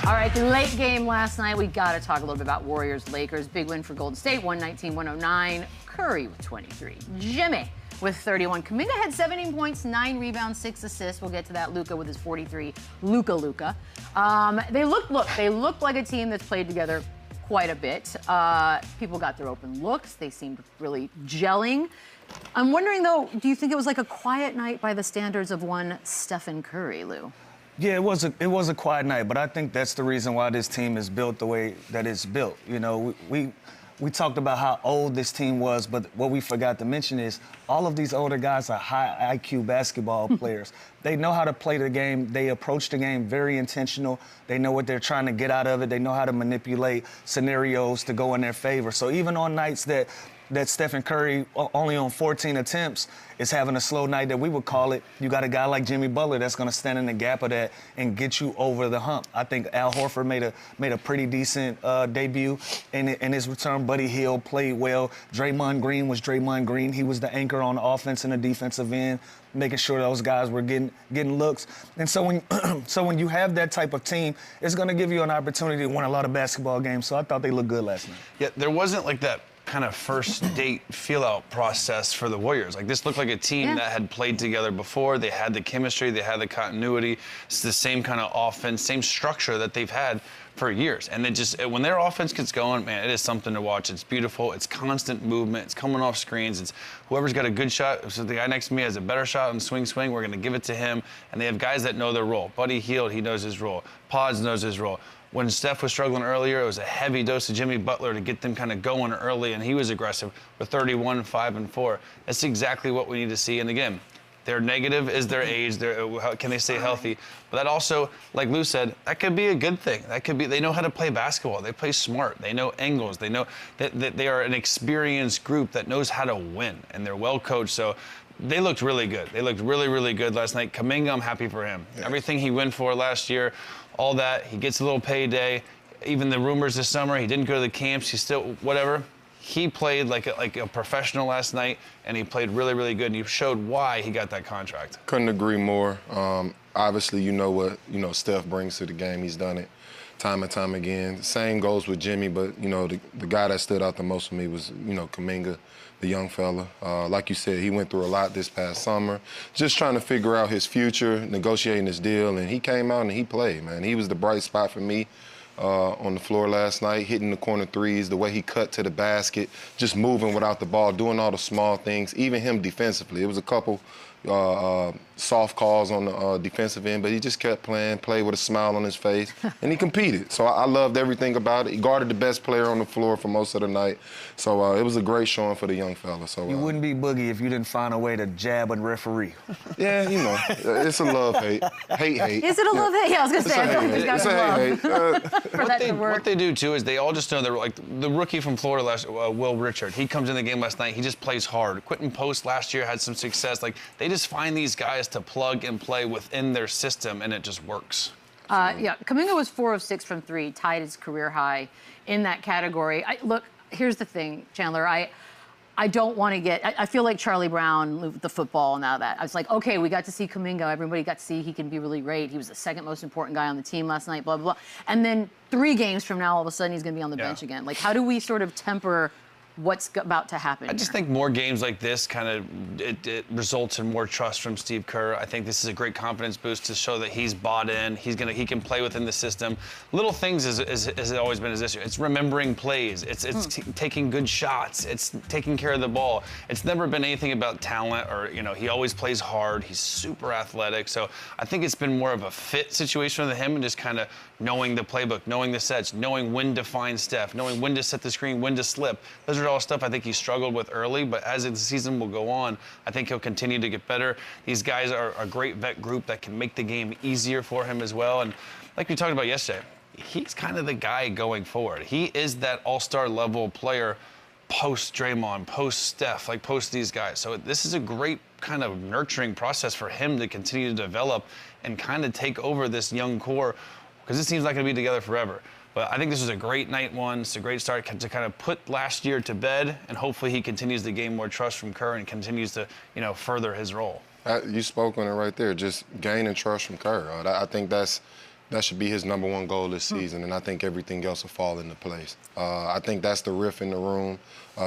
All right, the late game last night, we got to talk a little bit about Warriors-Lakers. Big win for Golden State, 119-109. Curry with 23. Jimmy with 31. Kuminga had 17 points, 9 rebounds, 6 assists. We'll get to that. Luka with his 43. Luka. They look like a team that's played together quite a bit. People got their open looks. They seemed really gelling. I'm wondering, though, do you think it was like a quiet night by the standards of one Stephen Curry, Lou? Yeah, it was a quiet night, but I think that's the reason why this team is built the way that it's built. You know, we talked about how old this team was, but what we forgot to mention is all of these older guys are high IQ basketball players. They know how to play the game. They approach the game very intentional. They know what they're trying to get out of it. They know how to manipulate scenarios to go in their favor. So even on nights that Stephen Curry, only on 14 attempts, is having a slow night that we would call it, you got a guy like Jimmy Butler that's going to stand in the gap of that and get you over the hump. I think Al Horford made a pretty decent debut in his return. Buddy Hield played well. Draymond Green was Draymond Green. He was the anchor on the offense and the defensive end, making sure those guys were getting looks. And so when you have that type of team, it's going to give you an opportunity to win a lot of basketball games. So I thought they looked good last night. Yeah, there wasn't like that kind of first date feel-out process for the Warriors. Like, this looked like a team that had played together before. They had the chemistry, they had the continuity. It's the same kind of offense, same structure that they've had for years. And when their offense gets going, man, it is something to watch. It's beautiful. It's constant movement. It's coming off screens. It's whoever's got a good shot. So the guy next to me has a better shot on swing, we're going to give it to him. And they have guys that know their role. Buddy Hield, he knows his role. Pods knows his role. When Steph was struggling earlier, it was a heavy dose of Jimmy Butler to get them kind of going early, and he was aggressive with 31, 5, and 4. That's exactly what we need to see. And again, their negative is their age. Can they stay healthy? But that also, like Lou said, that could be a good thing. That could be, they know how to play basketball. They play smart. They know angles. They know that they are an experienced group that knows how to win, and they're well coached. So they looked really good. They looked really, really good last night. Kuminga, I'm happy for him. Yes. Everything he went for last year, all that, he gets a little payday. Even the rumors this summer, he didn't go to the camps, he still, whatever. He played like a professional last night, and he played really, really good, and he showed why he got that contract. Couldn't agree more. Obviously, you know what Steph brings to the game. He's done it time and time again. Same goes with Jimmy, but the guy that stood out the most for me was Kuminga, the young fella. Like you said, he went through a lot this past summer, just trying to figure out his future, negotiating his deal, and he came out and he played, man. He was the bright spot for me on the floor last night, hitting the corner threes, the way he cut to the basket, just moving without the ball, doing all the small things, even him defensively. It was a couple soft calls on the defensive end, but he just kept played with a smile on his face, and he competed. So I loved everything about it. He guarded the best player on the floor for most of the night. So it was a great showing for the young fella. So you wouldn't be Boogie if you didn't find a way to jab a referee. Yeah, it's a love-hate. Hate. Is it a love-hate? Yeah, I was going to say. It's a hate. What they do, too, is they all just know they're like the rookie from Florida Will Richard. He comes in the game last night. He just plays hard. Quentin Post last year had some success. Like, they just find these guys to plug and play within their system, and it just works. Yeah, Kuminga was 4 of 6 from 3, tied his career high in that category. Look, here's the thing, Chandler. I don't want to get. I feel like Charlie Brown, the football and all that. I was like, okay, we got to see Kuminga. Everybody got to see he can be really great. He was the second most important guy on the team last night. Blah blah blah. And then 3 games from now, all of a sudden, he's going to be on the bench again. Like, how do we sort of temper what's about to happen? I just think more games like this kind of it results in more trust from Steve Kerr. I think this is a great confidence boost to show that he's bought in. He can play within the system. Little things has always been his issue. It's remembering plays. It's taking good shots. It's taking care of the ball. It's never been anything about talent or he always plays hard. He's super athletic. So I think it's been more of a fit situation with him and just kind of knowing the playbook, knowing the sets, knowing when to find Steph, knowing when to set the screen, when to slip. Those are all stuff I think he struggled with early, but as the season will go on, I think he'll continue to get better. These guys are a great vet group that can make the game easier for him as well. And like we talked about yesterday, he's kind of the guy going forward. He is that all-star level player post Draymond, post Steph, like post these guys. So this is a great kind of nurturing process for him to continue to develop and kind of take over this young core, because this team's not going to be together forever. But I think this was a great night one. It's a great start to kind of put last year to bed, and hopefully he continues to gain more trust from Kerr and continues to, further his role. You spoke on it right there, just gaining trust from Kerr. I think that's That should be his #1 goal this season, and I think everything else will fall into place. I think that's the riff in the room,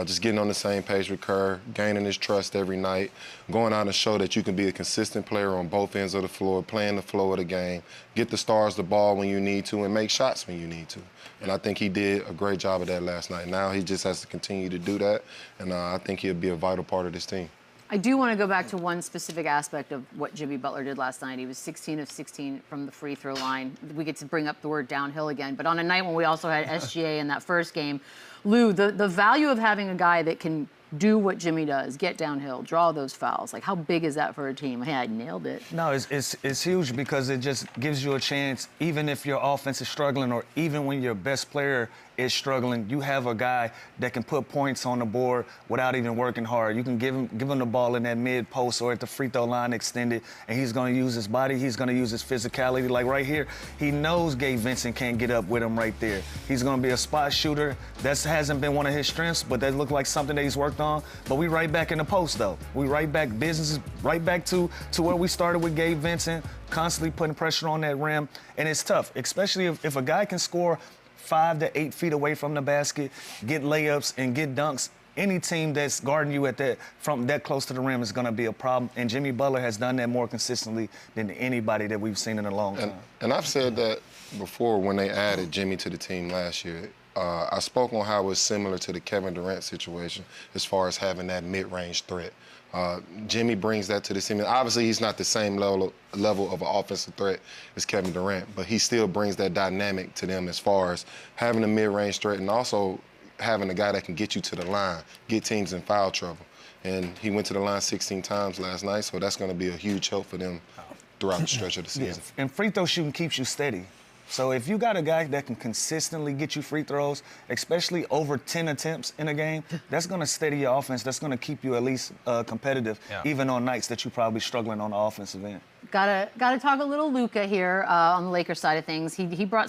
just getting on the same page with Kerr, gaining his trust every night, going out and show that you can be a consistent player on both ends of the floor, playing the flow of the game, get the stars the ball when you need to, and make shots when you need to. And I think he did a great job of that last night. Now he just has to continue to do that, and I think he'll be a vital part of this team. I do want to go back to one specific aspect of what Jimmy Butler did last night. He was 16 of 16 from the free throw line. We get to bring up the word downhill again. But on a night when we also had SGA in that first game, Lou, the value of having a guy that can do what Jimmy does, get downhill, draw those fouls, like how big is that for a team? Hey, I nailed it. No, it's huge because it just gives you a chance, even if your offense is struggling or even when your best player is struggling, you have a guy that can put points on the board without even working hard. You can give him the ball in that mid post or at the free throw line extended, and he's going to use his body. He's going to use his physicality. Like right here, he knows Gabe Vincent can't get up with him right there. He's going to be a spot shooter. That hasn't been one of his strengths, but that looked like something that he's worked on. But we right back in the post, though. We right back business, right back to where we started with Gabe Vincent, constantly putting pressure on that rim. And it's tough, especially if a guy can score 5 to 8 feet away from the basket, get layups and get dunks. Any team that's guarding you from that close to the rim is going to be a problem. And Jimmy Butler has done that more consistently than anybody that we've seen in a long time. And I've said that before when they added Jimmy to the team last year. I spoke on how it was similar to the Kevin Durant situation as far as having that mid-range threat. Jimmy brings that to the team. Obviously, he's not the same level of an offensive threat as Kevin Durant, but he still brings that dynamic to them as far as having a mid-range threat and also having a guy that can get you to the line, get teams in foul trouble. And he went to the line 16 times last night, so that's going to be a huge help for them throughout the stretch of the season. Yeah. And free throw shooting keeps you steady. So if you got a guy that can consistently get you free throws, especially over 10 attempts in a game, that's going to steady your offense. That's going to keep you at least competitive, even on nights that you're probably struggling on the offensive end. Gotta talk a little Luka here on the Lakers side of things. He brought